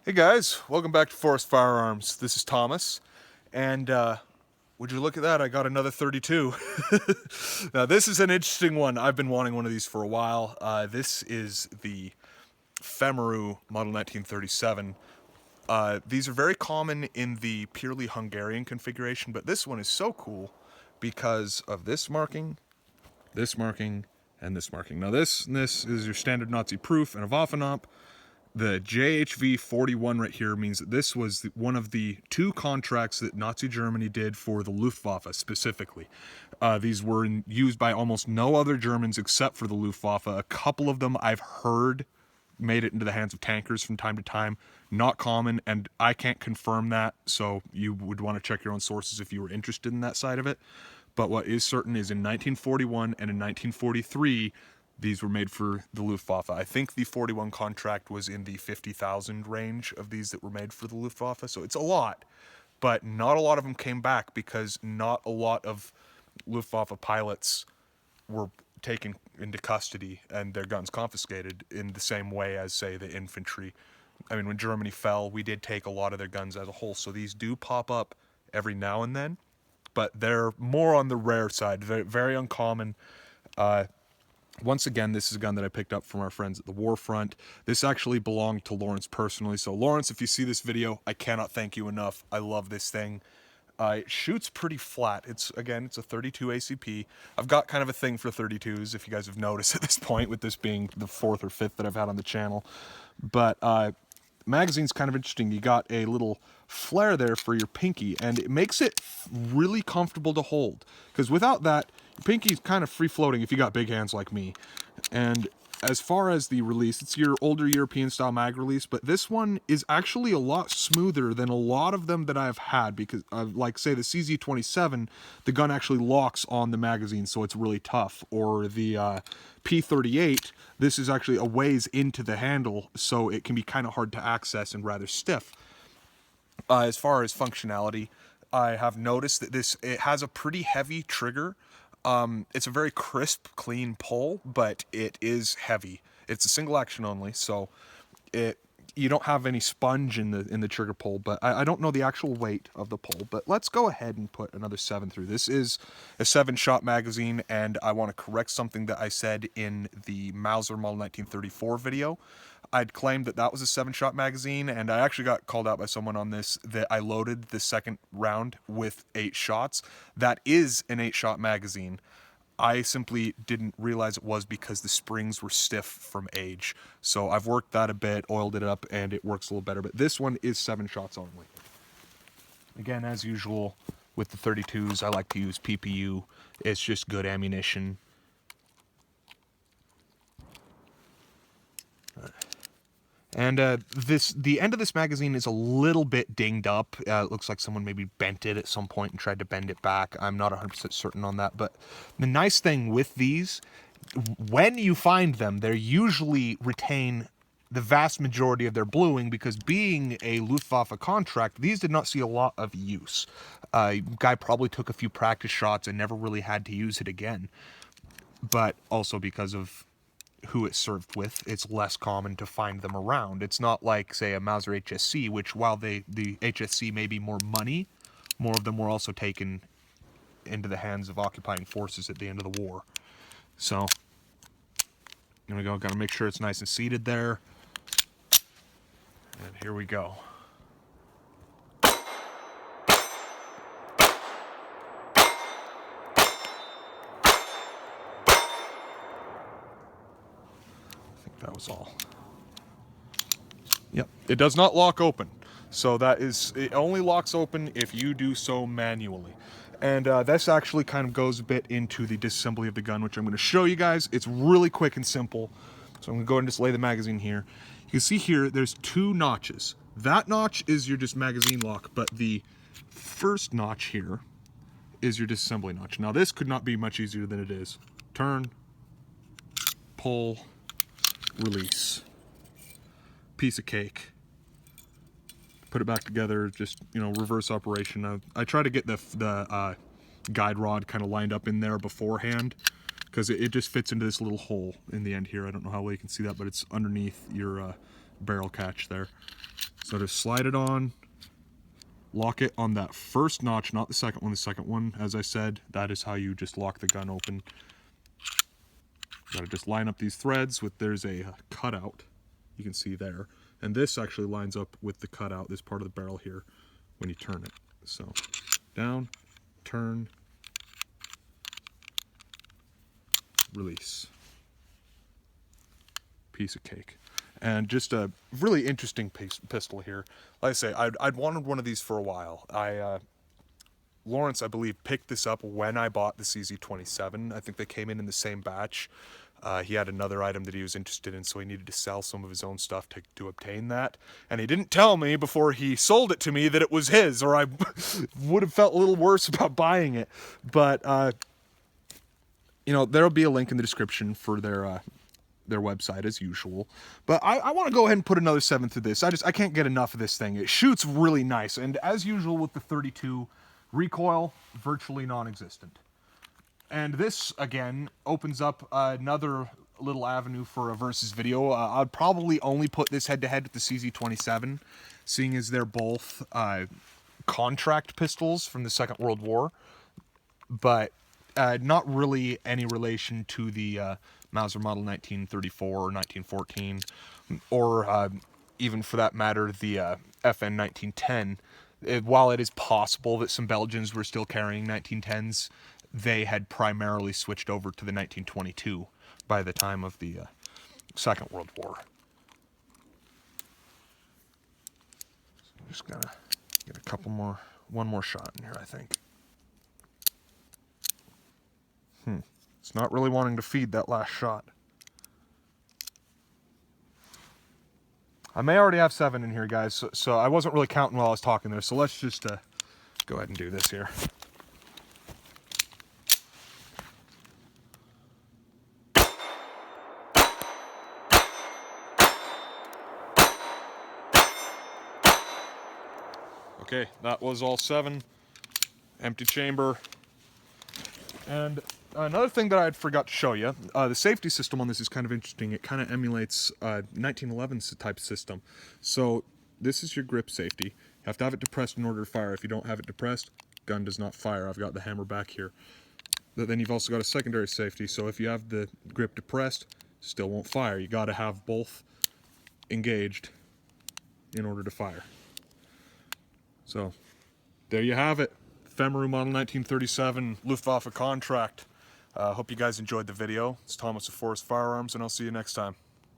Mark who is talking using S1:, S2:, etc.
S1: Hey guys, welcome back to Forest Firearms. This is Thomas, and would you look at that? I got another 32. Now this is an interesting one. I've been wanting one of these for a while. This is the Femaru Model 1937. These are very common in the purely Hungarian configuration, but this one is so cool because of this marking, and this marking. Now this is your standard Nazi proof and a Waffenamt. The JHV 41 right here means that this was one of the two contracts that Nazi Germany did for the Luftwaffe specifically. These were used by almost no other Germans except for the Luftwaffe. A couple of them I've heard made it into the hands of tankers from time to time. Not common, and I can't confirm that, so you would want to check your own sources if you were interested in that side of it. But what is certain is in 1941 and in 1943, these were made for the Luftwaffe. I think the 41 contract was in the 50,000 range of these that were made for the Luftwaffe, so it's a lot. But not a lot of them came back because not a lot of Luftwaffe pilots were taken into custody and their guns confiscated in the same way as, say, the infantry. I mean, when Germany fell, we did take a lot of their guns as a whole, so these do pop up every now and then, but they're more on the rare side, very, very uncommon. Once again, this is a gun that I picked up from our friends at the War Front. This actually belonged to Lawrence personally. So Lawrence, if you see this video, I cannot thank you enough. I love this thing. It shoots pretty flat. It's a 32 ACP. I've got kind of a thing for 32s, if you guys have noticed at this point, with this being the fourth or fifth that I've had on the channel. But magazine's kind of interesting. You got a little flare there for your pinky, and it makes it really comfortable to hold. Because without that, your pinky's kind of free floating if you got big hands like me. And as far as the release, it's your older European style mag release, but this one is actually a lot smoother than a lot of them that I've had, because like say the CZ27, the gun actually locks on the magazine, so it's really tough. Or the P38, this is actually a ways into the handle, so it can be kind of hard to access and rather stiff. As far as functionality, I have noticed that it has a pretty heavy trigger. It's a very crisp, clean pull, but it is heavy. It's a single action only, so you don't have any sponge in the trigger pull. But I don't know the actual weight of the pull. But let's go ahead and put another 7 through. This is a 7-shot magazine, and I want to correct something that I said in the Mauser Model 1934 video. I'd claimed that was a 7-shot magazine, and I actually got called out by someone on this that I loaded the second round with 8 shots. That is an 8-shot magazine. I simply didn't realize it was because the springs were stiff from age. So I've worked that a bit, oiled it up, and it works a little better. But this one is 7 shots only. Again, as usual, with the 32s, I like to use PPU. It's just good ammunition. And the end of this magazine is a little bit dinged up. It looks like someone maybe bent it at some point and tried to bend it back. I'm not 100% certain on that. But the nice thing with these, when you find them, they usually retain the vast majority of their bluing, because being a Luftwaffe contract, these did not see a lot of use. Guy probably took a few practice shots and never really had to use it again. But also because of who it's served with, it's less common to find them around. It's not like, say, a Mauser HSC, which while the HSC may be more money, more of them were also taken into the hands of occupying forces at the end of the war. So, here we go. Got to make sure it's nice and seated there. And here we go. That was all. Yep, it does not lock open. So it only locks open if you do so manually. And this actually kind of goes a bit into the disassembly of the gun, which I'm going to show you guys. It's really quick and simple. So I'm going to go ahead and just lay the magazine here. You can see here, there's 2 notches. That notch is your just magazine lock, but the first notch here is your disassembly notch. Now this could not be much easier than it is. Turn, pull, release. Piece of cake. Put it back together, just, reverse operation. I try to get the guide rod kind of lined up in there beforehand, because it just fits into this little hole in the end here. I don't know how well you can see that, but it's underneath your barrel catch there. So just slide it on, lock it on that first notch, not the second one. The second one, as I said, that is how you just lock the gun open. Gotta just line up these threads with, there's a cutout, you can see there. And this actually lines up with the cutout, this part of the barrel here, when you turn it. So, down, turn, release. Piece of cake. And just a really interesting pistol here. Like I say, I'd wanted one of these for a while. Lawrence, I believe, picked this up when I bought the CZ27. I think they came in the same batch. He had another item that he was interested in, so he needed to sell some of his own stuff to obtain that. And he didn't tell me before he sold it to me that it was his, or I would have felt a little worse about buying it. But, you know, there'll be a link in the description for their website as usual. But I want to go ahead and put another 7 through this. I can't get enough of this thing. It shoots really nice, and as usual with the 32, recoil virtually non-existent. And this again opens up another little avenue for a versus video. I'd probably only put this head to head with the CZ27, seeing as they're both contract pistols from the Second World War, but not really any relation to the Mauser Model 1934 or 1914, or even for that matter, the FN 1910. While it is possible that some Belgians were still carrying 1910s, they had primarily switched over to the 1922 by the time of the Second World War. So I'm just gonna get one more shot in here, I think. It's not really wanting to feed that last shot. I may already have 7 in here, guys, so I wasn't really counting while I was talking there, so let's just go ahead and do this here. Okay, that was all 7. Empty chamber. And another thing that I forgot to show you, the safety system on this is kind of interesting. It kind of emulates 1911 type system. So this is your grip safety. You have to have it depressed in order to fire. If you don't have it depressed, gun does not fire. I've got the hammer back here. But then you've also got a secondary safety. So if you have the grip depressed, still won't fire. You got to have both engaged in order to fire. So there you have it. Femaru Model 1937 Luftwaffe Contract. Hope you guys enjoyed the video. It's Thomas of Forest Firearms, and I'll see you next time.